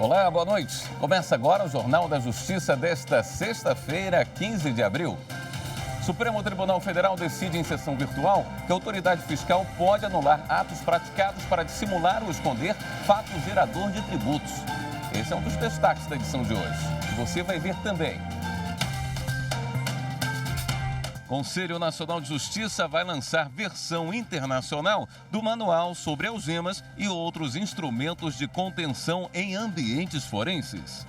Olá, boa noite. Começa agora o Jornal da Justiça desta sexta-feira, 15 de abril. Supremo Tribunal Federal decide em sessão virtual que a autoridade fiscal pode anular atos praticados para dissimular ou esconder fato gerador de tributos. Esse é um dos destaques da edição de hoje. Você vai ver também. Conselho Nacional de Justiça vai lançar versão internacional do Manual sobre Algemas e outros instrumentos de contenção em ambientes forenses.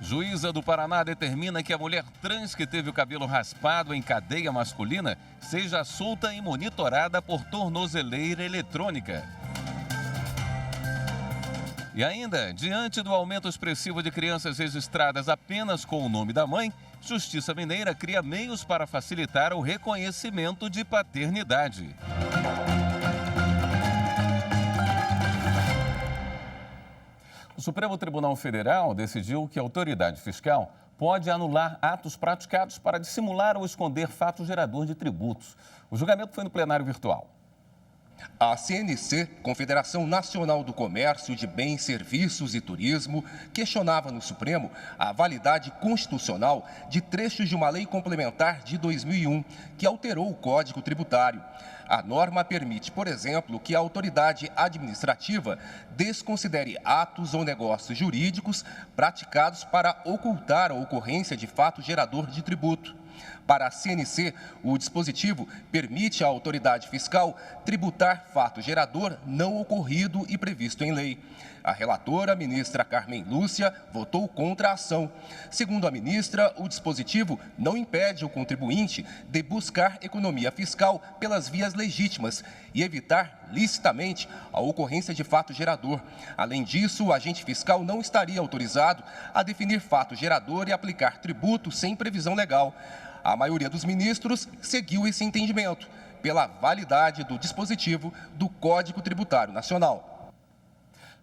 Juíza do Paraná determina que a mulher trans que teve o cabelo raspado em cadeia masculina seja solta e monitorada por tornozeleira eletrônica. E ainda, diante do aumento expressivo de crianças registradas apenas com o nome da mãe, Justiça Mineira cria meios para facilitar o reconhecimento de paternidade. O Supremo Tribunal Federal decidiu que a autoridade fiscal pode anular atos praticados para dissimular ou esconder fato gerador de tributos. O julgamento foi no plenário virtual. A CNC, Confederação Nacional do Comércio de Bens, Serviços e Turismo, questionava no Supremo a validade constitucional de trechos de uma lei complementar de 2001, que alterou o Código Tributário. A norma permite, por exemplo, que a autoridade administrativa desconsidere atos ou negócios jurídicos praticados para ocultar a ocorrência de fato gerador de tributo. Para a CNC, o dispositivo permite à autoridade fiscal tributar fato gerador não ocorrido e previsto em lei. A relatora, ministra Carmen Lúcia, votou contra a ação. Segundo a ministra, o dispositivo não impede o contribuinte de buscar economia fiscal pelas vias legítimas e evitar licitamente a ocorrência de fato gerador. Além disso, o agente fiscal não estaria autorizado a definir fato gerador e aplicar tributo sem previsão legal. A maioria dos ministros seguiu esse entendimento pela validade do dispositivo do Código Tributário Nacional.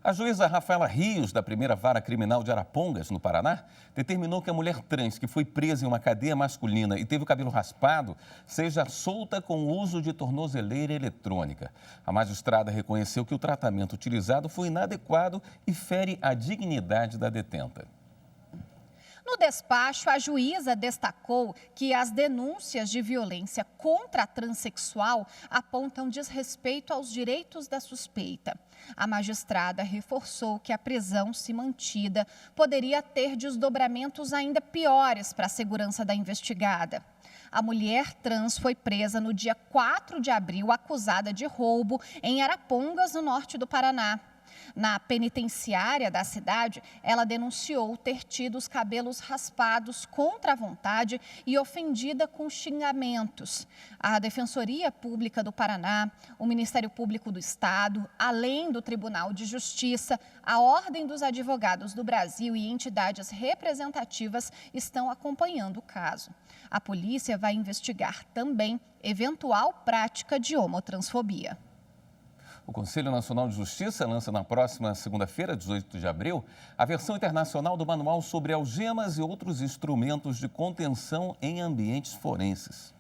A juíza Rafaela Rios, da primeira vara criminal de Arapongas, no Paraná, determinou que a mulher trans que foi presa em uma cadeia masculina e teve o cabelo raspado seja solta com o uso de tornozeleira eletrônica. A magistrada reconheceu que o tratamento utilizado foi inadequado e fere a dignidade da detenta. No despacho, a juíza destacou que as denúncias de violência contra a transexual apontam desrespeito aos direitos da suspeita. A magistrada reforçou que a prisão, se mantida, poderia ter desdobramentos ainda piores para a segurança da investigada. A mulher trans foi presa no dia 4 de abril, acusada de roubo em Arapongas, no norte do Paraná. Na penitenciária da cidade, ela denunciou ter tido os cabelos raspados contra a vontade e ofendida com xingamentos. A Defensoria Pública do Paraná, o Ministério Público do Estado, além do Tribunal de Justiça, a Ordem dos Advogados do Brasil e entidades representativas estão acompanhando o caso. A polícia vai investigar também eventual prática de homotransfobia. O Conselho Nacional de Justiça lança na próxima segunda-feira, 18 de abril, a versão internacional do Manual sobre Algemas e outros instrumentos de contenção em ambientes forenses.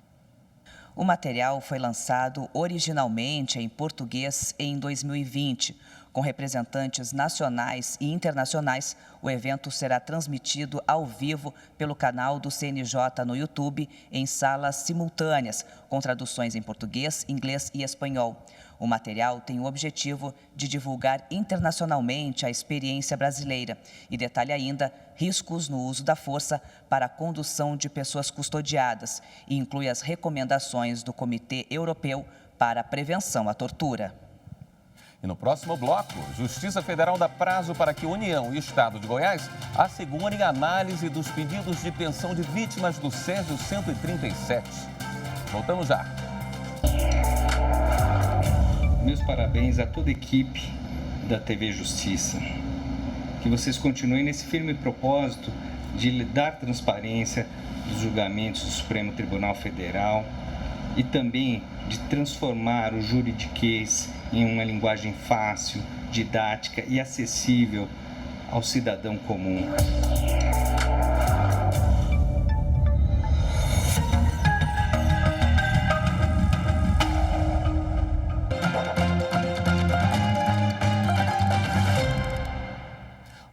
O material foi lançado originalmente em português em 2020. Com representantes nacionais e internacionais, o evento será transmitido ao vivo pelo canal do CNJ no YouTube em salas simultâneas, com traduções em português, inglês e espanhol. O material tem o objetivo de divulgar internacionalmente a experiência brasileira e detalha ainda riscos no uso da força para a condução de pessoas custodiadas e inclui as recomendações do Comitê Europeu para a Prevenção à Tortura. E no próximo bloco, Justiça Federal dá prazo para que União e Estado de Goiás assegurem a análise dos pedidos de pensão de vítimas do Sérgio 137. Voltamos já. Meus parabéns a toda a equipe da TV Justiça. Que vocês continuem nesse firme propósito de dar transparência dos julgamentos do Supremo Tribunal Federal e também de transformar o juridiquês em uma linguagem fácil, didática e acessível ao cidadão comum.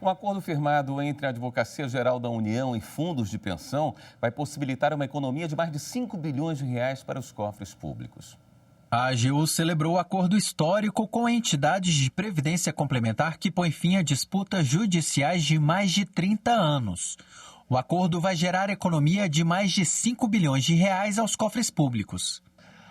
Um acordo firmado entre a Advocacia Geral da União e fundos de pensão vai possibilitar uma economia de mais de 5 bilhões de reais para os cofres públicos. A AGU celebrou o acordo histórico com entidades de previdência complementar que põe fim a disputas judiciais de mais de 30 anos. O acordo vai gerar economia de mais de 5 bilhões de reais aos cofres públicos.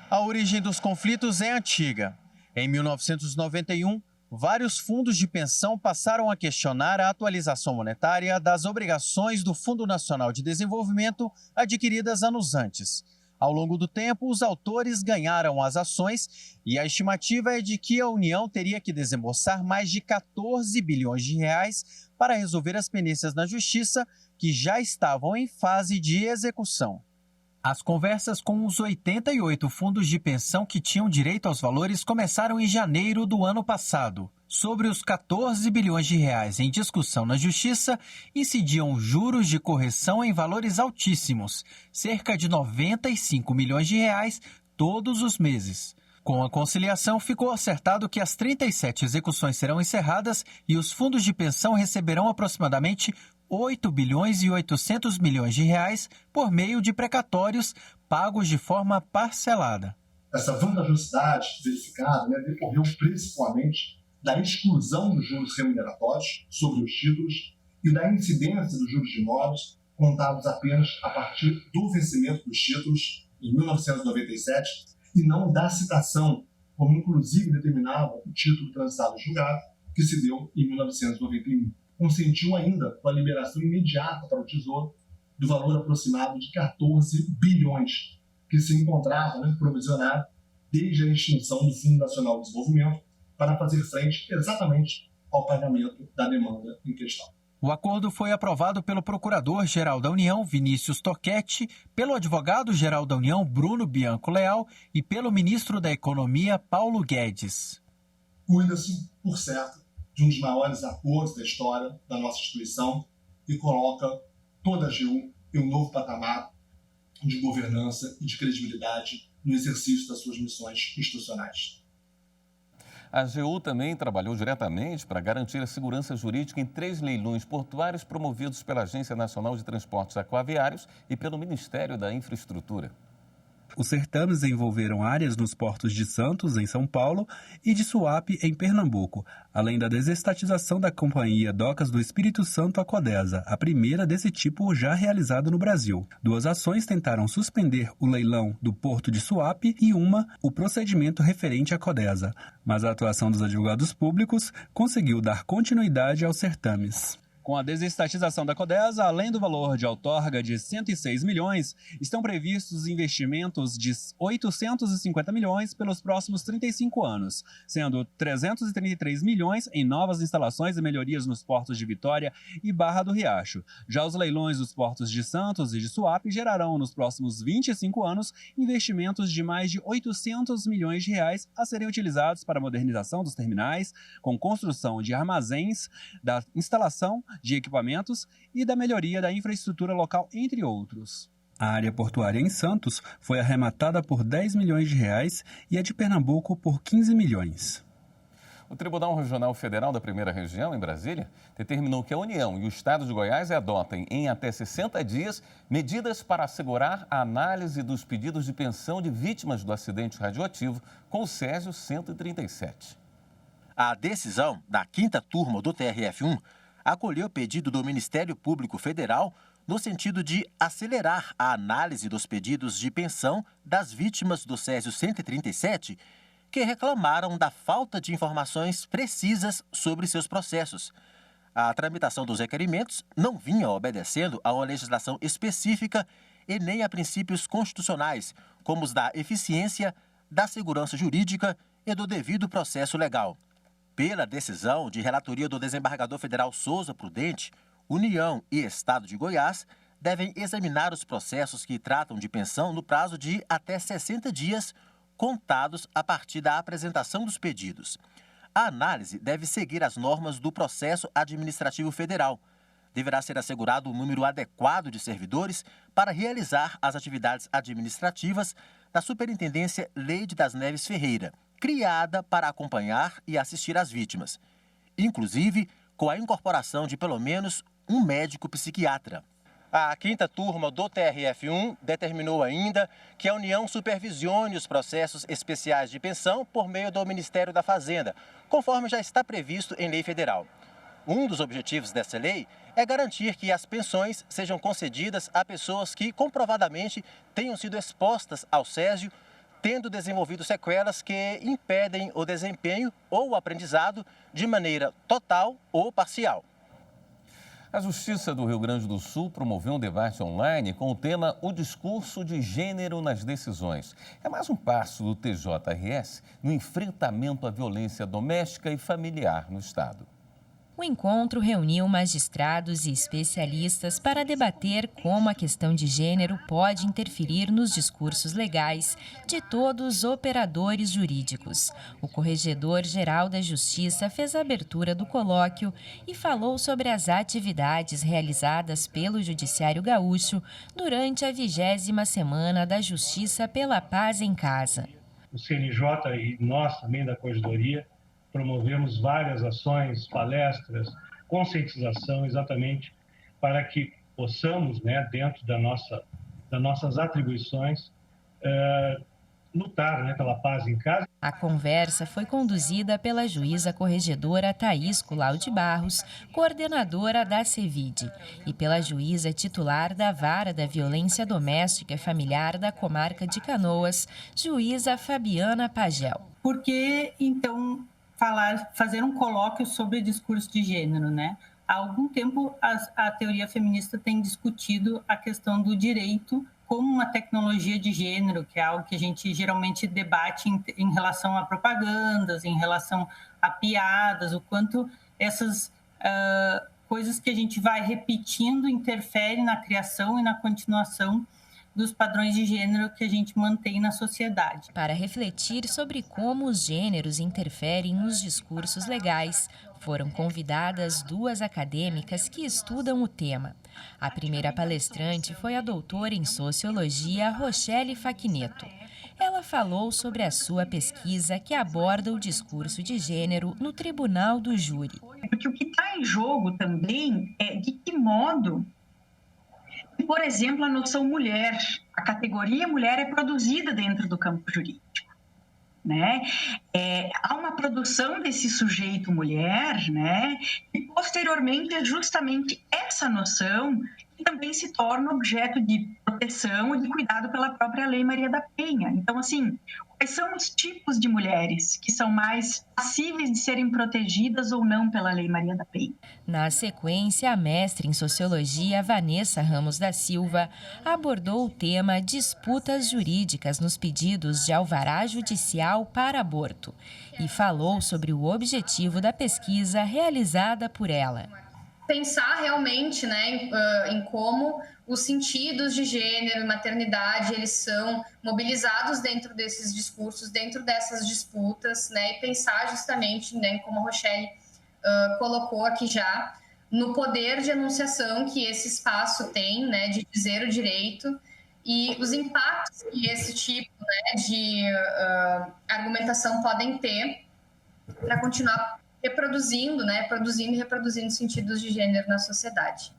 A origem dos conflitos é antiga. Em 1991, vários fundos de pensão passaram a questionar a atualização monetária das obrigações do Fundo Nacional de Desenvolvimento adquiridas anos antes. Ao longo do tempo, os autores ganharam as ações e a estimativa é de que a União teria que desembolsar mais de 14 bilhões de reais para resolver as pendências na Justiça que já estavam em fase de execução. As conversas com os 88 fundos de pensão que tinham direito aos valores começaram em janeiro do ano passado. Sobre os 14 bilhões de reais em discussão na Justiça, incidiam juros de correção em valores altíssimos, cerca de 95 milhões de reais todos os meses. Com a conciliação, ficou acertado que as 37 execuções serão encerradas e os fundos de pensão receberão aproximadamente 8 bilhões e 800 milhões de reais por meio de precatórios pagos de forma parcelada. Essa vantajosidade verificada decorreu principalmente da exclusão dos juros remuneratórios sobre os títulos e da incidência dos juros de imóveis contados apenas a partir do vencimento dos títulos em 1997 e não da citação, como inclusive determinava o título transitado em julgado, que se deu em 1991. Consentiu ainda com a liberação imediata para o Tesouro do valor aproximado de 14 bilhões, que se encontrava provisionado desde a extinção do Fundo Nacional de Desenvolvimento para fazer frente exatamente ao pagamento da demanda em questão. O acordo foi aprovado pelo Procurador-Geral da União, Vinícius Tocchetti, pelo Advogado-Geral da União, Bruno Bianco Leal, e pelo Ministro da Economia, Paulo Guedes. Cuida-se, por certo, de um dos maiores acordos da história da nossa instituição e coloca toda a AGU em um novo patamar de governança e de credibilidade no exercício das suas missões institucionais. A AGU também trabalhou diretamente para garantir a segurança jurídica em 3 leilões portuários promovidos pela Agência Nacional de Transportes Aquaviários e pelo Ministério da Infraestrutura. Os certames envolveram áreas nos portos de Santos, em São Paulo, e de Suape, em Pernambuco, além da desestatização da Companhia Docas do Espírito Santo, a Codesa, a primeira desse tipo já realizada no Brasil. 2 ações tentaram suspender o leilão do Porto de Suape e uma, o procedimento referente à Codesa. Mas a atuação dos advogados públicos conseguiu dar continuidade aos certames. Com a desestatização da Codesa, além do valor de outorga de 106 milhões, estão previstos investimentos de 850 milhões pelos próximos 35 anos, sendo 333 milhões em novas instalações e melhorias nos portos de Vitória e Barra do Riacho. Já os leilões dos portos de Santos e de Suape gerarão nos próximos 25 anos investimentos de mais de 800 milhões de reais a serem utilizados para a modernização dos terminais, com construção de armazéns, da instalação de equipamentos e da melhoria da infraestrutura local, entre outros. A área portuária em Santos foi arrematada por 10 milhões de reais e a de Pernambuco por 15 milhões. O Tribunal Regional Federal da Primeira Região, em Brasília, determinou que a União e o Estado de Goiás adotem, em até 60 dias, medidas para assegurar a análise dos pedidos de pensão de vítimas do acidente radioativo com o Césio 137. A decisão da 5ª turma do TRF1 acolheu o pedido do Ministério Público Federal no sentido de acelerar a análise dos pedidos de pensão das vítimas do Césio 137, que reclamaram da falta de informações precisas sobre seus processos. A tramitação dos requerimentos não vinha obedecendo a uma legislação específica e nem a princípios constitucionais, como os da eficiência, da segurança jurídica e do devido processo legal. Pela decisão de relatoria do desembargador federal Souza Prudente, União e Estado de Goiás devem examinar os processos que tratam de pensão no prazo de até 60 dias, contados a partir da apresentação dos pedidos. A análise deve seguir as normas do processo administrativo federal. Deverá ser assegurado um número adequado de servidores para realizar as atividades administrativas da Superintendência Leide das Neves Ferreira, criada para acompanhar e assistir às vítimas. Inclusive, com a incorporação de pelo menos um médico psiquiatra. A quinta turma do TRF1 determinou ainda que a União supervisione os processos especiais de pensão por meio do Ministério da Fazenda, conforme já está previsto em lei federal. Um dos objetivos dessa lei é garantir que as pensões sejam concedidas a pessoas que comprovadamente tenham sido expostas ao césio, tendo desenvolvido sequelas que impedem o desempenho ou o aprendizado de maneira total ou parcial. A Justiça do Rio Grande do Sul promoveu um debate online com o tema O Discurso de Gênero nas Decisões. É mais um passo do TJRS no enfrentamento à violência doméstica e familiar no Estado. O encontro reuniu magistrados e especialistas para debater como a questão de gênero pode interferir nos discursos legais de todos os operadores jurídicos. O Corregedor-Geral da Justiça fez a abertura do colóquio e falou sobre as atividades realizadas pelo Judiciário Gaúcho durante a 20ª Semana da Justiça pela Paz em Casa. O CNJ e nós também da Corregedoria promovemos várias ações, palestras, conscientização, exatamente para que possamos, dentro das nossas atribuições, lutar pela paz em casa. A conversa foi conduzida pela juíza corregedora Thaís Culau de Barros, coordenadora da CEVID, e pela juíza titular da Vara da Violência Doméstica e Familiar da Comarca de Canoas, juíza Fabiana Pagel. Por que, então, fazer um colóquio sobre discurso de gênero, Há algum tempo, a teoria feminista tem discutido a questão do direito como uma tecnologia de gênero, que é algo que a gente geralmente debate em relação a propagandas, em relação a piadas, o quanto essas coisas que a gente vai repetindo interferem na criação e na continuação dos padrões de gênero que a gente mantém na sociedade. Para refletir sobre como os gêneros interferem nos discursos legais, foram convidadas 2 acadêmicas que estudam o tema. A primeira palestrante foi a doutora em Sociologia, Rochelle Facchineto. Ela falou sobre a sua pesquisa que aborda o discurso de gênero no Tribunal do Júri. Porque o que está em jogo também é de que modo, por exemplo, a noção mulher, a categoria mulher é produzida dentro do campo jurídico. Há uma produção desse sujeito mulher, e posteriormente é justamente essa noção que também se torna objeto de proteção e de cuidado pela própria Lei Maria da Penha. Então, assim, quais são os tipos de mulheres que são mais passíveis de serem protegidas ou não pela Lei Maria da Penha? Na sequência, a mestre em Sociologia, Vanessa Ramos da Silva, abordou o tema disputas jurídicas nos pedidos de alvará judicial para aborto e falou sobre o objetivo da pesquisa realizada por ela. Pensar realmente em como os sentidos de gênero e maternidade eles são mobilizados dentro desses discursos, dentro dessas disputas, e pensar justamente, como a Rochelle colocou aqui já, no poder de enunciação que esse espaço tem, de dizer o direito e os impactos que esse tipo de argumentação podem ter para continuar produzindo e reproduzindo sentidos de gênero na sociedade.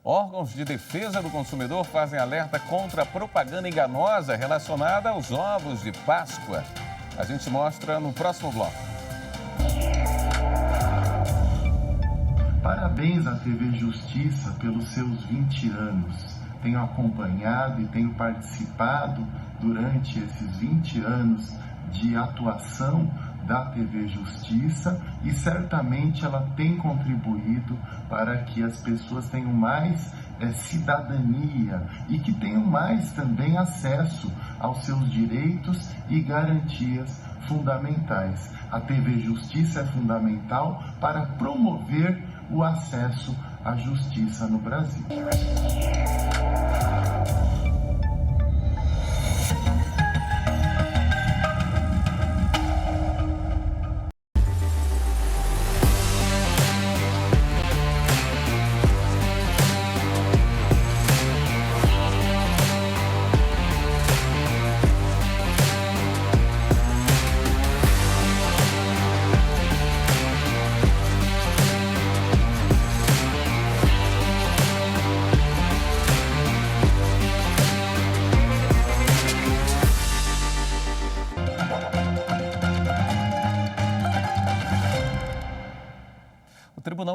Órgãos de defesa do consumidor fazem alerta contra a propaganda enganosa relacionada aos ovos de Páscoa. A gente mostra no próximo bloco. Parabéns à TV Justiça pelos seus 20 anos. Tenho acompanhado e tenho participado durante esses 20 anos de atuação da TV Justiça e certamente ela tem contribuído para que as pessoas tenham mais cidadania e que tenham mais também acesso aos seus direitos e garantias fundamentais. A TV Justiça é fundamental para promover o acesso à justiça no Brasil.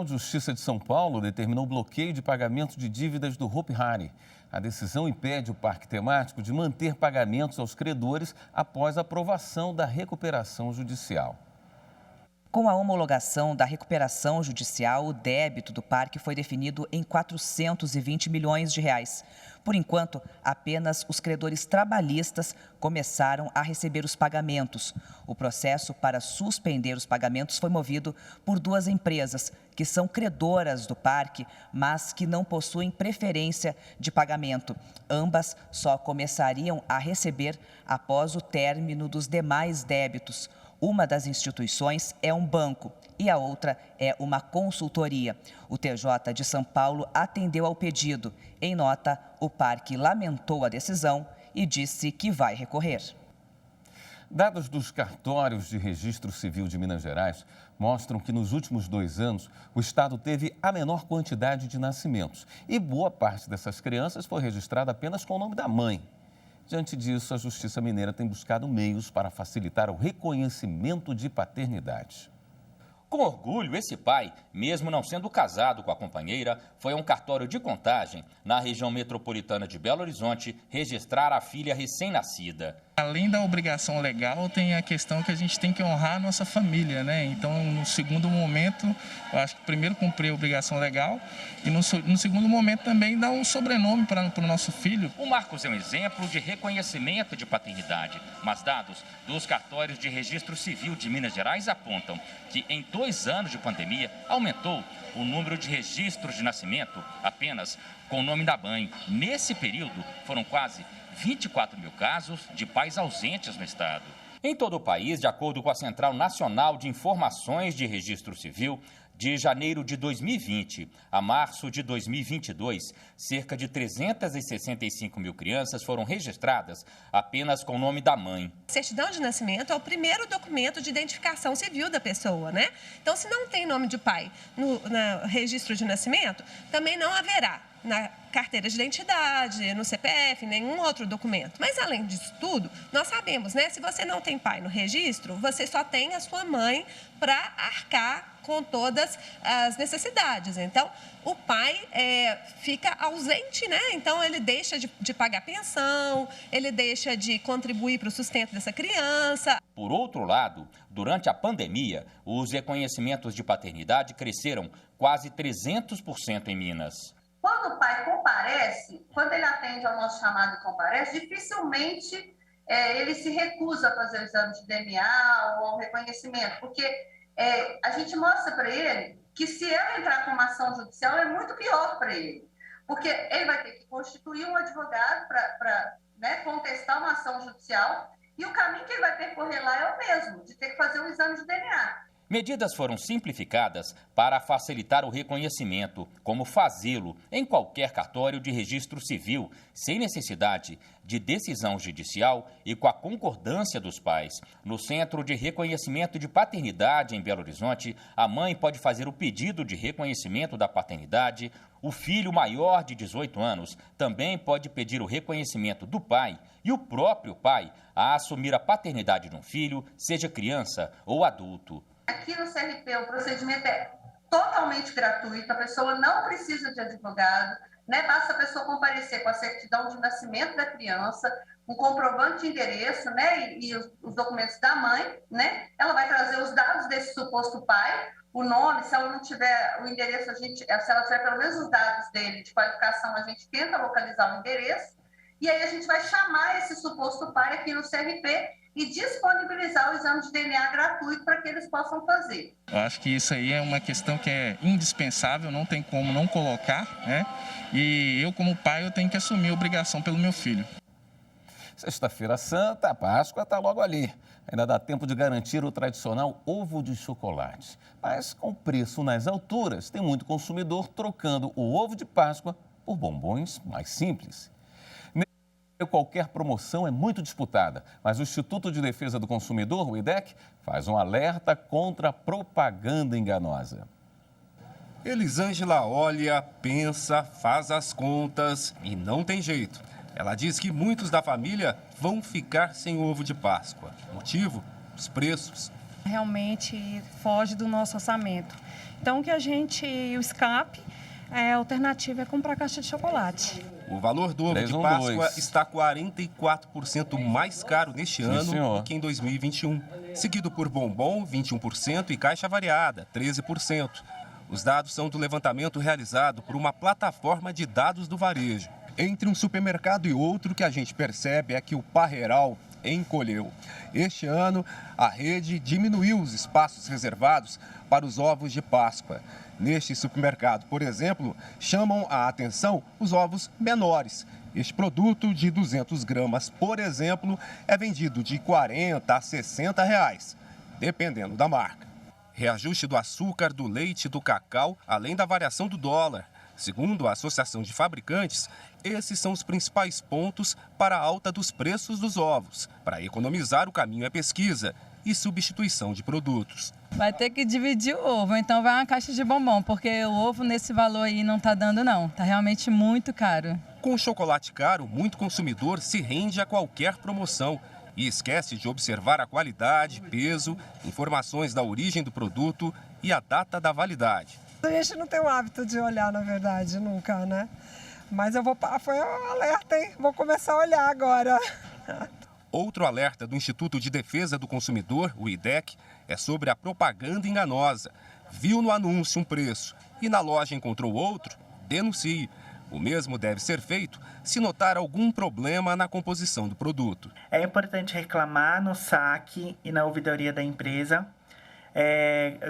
Tribunal de Justiça de São Paulo determinou o bloqueio de pagamento de dívidas do Hopi Hari. A decisão impede o parque temático de manter pagamentos aos credores após a aprovação da recuperação judicial. Com a homologação da recuperação judicial, o débito do parque foi definido em 420 milhões de reais. Por enquanto, apenas os credores trabalhistas começaram a receber os pagamentos. O processo para suspender os pagamentos foi movido por duas empresas que são credoras do parque, mas que não possuem preferência de pagamento. Ambas só começariam a receber após o término dos demais débitos. Uma das instituições é um banco e a outra é uma consultoria. O TJ de São Paulo atendeu ao pedido. Em nota, o parque lamentou a decisão e disse que vai recorrer. Dados dos cartórios de registro civil de Minas Gerais mostram que nos últimos 2 anos o estado teve a menor quantidade de nascimentos e boa parte dessas crianças foi registrada apenas com o nome da mãe. Diante disso, a Justiça Mineira tem buscado meios para facilitar o reconhecimento de paternidade. Com orgulho, esse pai, mesmo não sendo casado com a companheira, foi a um cartório de Contagem, na região metropolitana de Belo Horizonte, registrar a filha recém-nascida. Além da obrigação legal, tem a questão que a gente tem que honrar a nossa família, né? Então, no segundo momento, eu acho que primeiro cumprir a obrigação legal e no segundo momento também dar um sobrenome para o nosso filho. O Marcos é um exemplo de reconhecimento de paternidade, mas dados dos cartórios de registro civil de Minas Gerais apontam que em 2 anos de pandemia aumentou o número de registros de nascimento apenas com o nome da mãe. Nesse período, foram quase 24 mil casos de pais ausentes no estado. Em todo o país, de acordo com a Central Nacional de Informações de Registro Civil, de janeiro de 2020 a março de 2022, cerca de 365 mil crianças foram registradas apenas com o nome da mãe. Certidão de nascimento é o primeiro documento de identificação civil da pessoa, né? Então, se não tem nome de pai no registro de nascimento, também não haverá na carteira de identidade, no CPF, nenhum outro documento. Mas, além disso tudo, nós sabemos, né? Se você não tem pai no registro, você só tem a sua mãe para arcar com todas as necessidades. Então, o pai fica ausente, né? Então, ele deixa de pagar pensão, ele deixa de contribuir para o sustento dessa criança. Por outro lado, durante a pandemia, os reconhecimentos de paternidade cresceram quase 300% em Minas. Quando o pai comparece, quando ele atende ao nosso chamado e comparece, dificilmente ele se recusa a fazer o exame de DNA ou o reconhecimento, porque a gente mostra para ele que se ele entrar com uma ação judicial é muito pior para ele, porque ele vai ter que constituir um advogado para contestar uma ação judicial e o caminho que ele vai percorrer lá é o mesmo, de ter que fazer um exame de DNA. Medidas foram simplificadas para facilitar o reconhecimento, como fazê-lo em qualquer cartório de registro civil, sem necessidade de decisão judicial e com a concordância dos pais. No Centro de Reconhecimento de Paternidade em Belo Horizonte, a mãe pode fazer o pedido de reconhecimento da paternidade. O filho maior de 18 anos também pode pedir o reconhecimento do pai e o próprio pai a assumir a paternidade de um filho, seja criança ou adulto. Aqui no CRP o procedimento é totalmente gratuito, a pessoa não precisa de advogado, né? Basta a pessoa comparecer com a certidão de nascimento da criança, um comprovante de endereço, né? E os documentos da mãe, né? Ela vai trazer os dados desse suposto pai, o nome, se ela não tiver o endereço, se ela tiver pelo menos os dados dele de qualificação, a gente tenta localizar o endereço, e aí a gente vai chamar esse suposto pai aqui no CRP e disponibilizar o exame de DNA gratuito para que eles possam fazer. Eu acho que isso aí é uma questão que é indispensável, não tem como não colocar, né? E eu, como pai, eu tenho que assumir a obrigação pelo meu filho. Sexta-feira Santa, a Páscoa está logo ali. Ainda dá tempo de garantir o tradicional ovo de chocolate. Mas com preço nas alturas, tem muito consumidor trocando o ovo de Páscoa por bombons mais simples. Qualquer promoção é muito disputada, mas o Instituto de Defesa do Consumidor, o IDEC, faz um alerta contra a propaganda enganosa. Elisângela olha, pensa, faz as contas e não tem jeito. Ela diz que muitos da família vão ficar sem ovo de Páscoa. Motivo? Os preços. Realmente foge do nosso orçamento. Então, o escape, a alternativa é comprar caixa de chocolate. O valor do ovo de Páscoa está 44% mais caro neste ano do que em 2021, seguido por bombom, 21% e caixa variada, 13%. Os dados são do levantamento realizado por uma plataforma de dados do varejo. Entre um supermercado e outro, o que a gente percebe é que o Parreiral encolheu. Este ano, a rede diminuiu os espaços reservados para os ovos de Páscoa. Neste supermercado, por exemplo, chamam a atenção os ovos menores. Este produto de 200 gramas, por exemplo, é vendido de R$ 40 a R$ 60, dependendo da marca. Reajuste do açúcar, do leite e do cacau, além da variação do dólar. Segundo a Associação de Fabricantes, esses são os principais pontos para a alta dos preços dos ovos. Para economizar, o caminho é pesquisa e substituição de produtos. Vai ter que dividir o ovo, então vai uma caixa de bombom, porque o ovo nesse valor aí não está dando não, está realmente muito caro. Com o chocolate caro, muito consumidor se rende a qualquer promoção e esquece de observar a qualidade, peso, informações da origem do produto e a data da validade. A gente não tem o hábito de olhar, na verdade, nunca, né? Mas foi um alerta, hein? Vou começar a olhar agora. Outro alerta do Instituto de Defesa do Consumidor, o IDEC, é sobre a propaganda enganosa. Viu no anúncio um preço e na loja encontrou outro? Denuncie. O mesmo deve ser feito se notar algum problema na composição do produto. É importante reclamar no saque e na ouvidoria da empresa,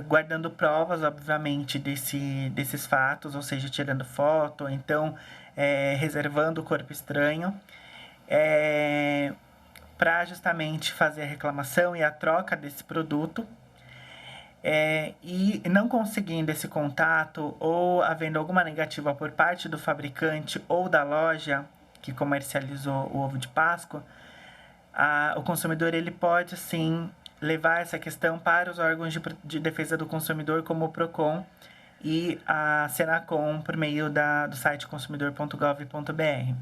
guardando provas, obviamente, desses fatos, ou seja, tirando foto, ou então reservando o corpo estranho, para justamente fazer a reclamação e a troca desse produto. E não conseguindo esse contato ou havendo alguma negativa por parte do fabricante ou da loja que comercializou o ovo de Páscoa, o consumidor ele pode sim levar essa questão para os órgãos de defesa do consumidor, como o PROCON e a Senacom, por meio do site consumidor.gov.br.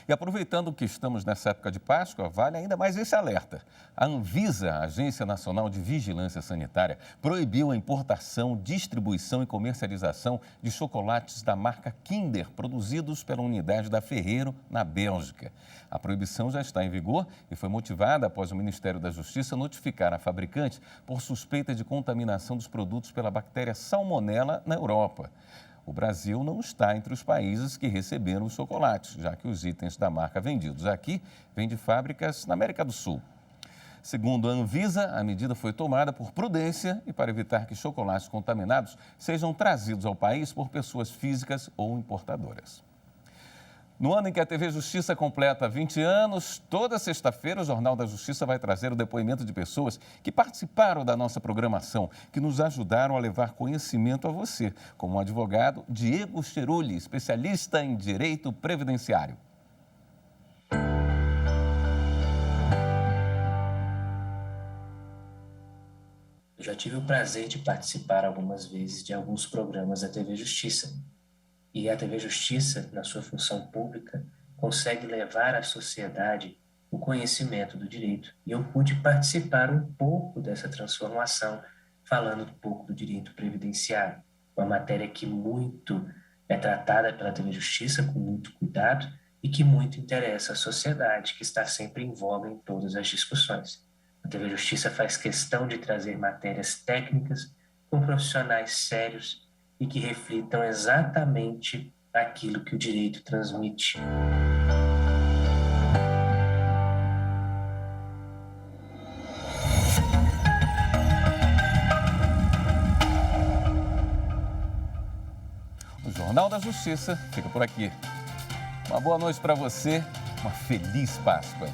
E aproveitando que estamos nessa época de Páscoa, vale ainda mais esse alerta. A Anvisa, a Agência Nacional de Vigilância Sanitária, proibiu a importação, distribuição e comercialização de chocolates da marca Kinder, produzidos pela unidade da Ferrero, na Bélgica. A proibição já está em vigor e foi motivada após o Ministério da Justiça notificar a fabricante por suspeita de contaminação dos produtos pela bactéria Salmonella na Europa. O Brasil não está entre os países que receberam os chocolates, já que os itens da marca vendidos aqui vêm de fábricas na América do Sul. Segundo a Anvisa, a medida foi tomada por prudência e para evitar que chocolates contaminados sejam trazidos ao país por pessoas físicas ou importadoras. No ano em que a TV Justiça completa 20 anos, toda sexta-feira o Jornal da Justiça vai trazer o depoimento de pessoas que participaram da nossa programação, que nos ajudaram a levar conhecimento a você, como o advogado Diego Cherulli, especialista em direito previdenciário. Eu já tive o prazer de participar algumas vezes de alguns programas da TV Justiça. E a TV Justiça, na sua função pública, consegue levar à sociedade o conhecimento do direito. E eu pude participar um pouco dessa transformação, falando um pouco do direito previdenciário, uma matéria que muito é tratada pela TV Justiça com muito cuidado e que muito interessa à sociedade, que está sempre em voga em todas as discussões. A TV Justiça faz questão de trazer matérias técnicas com profissionais sérios e que reflitam exatamente aquilo que o direito transmite. O Jornal da Justiça fica por aqui. Uma boa noite para você, uma feliz Páscoa.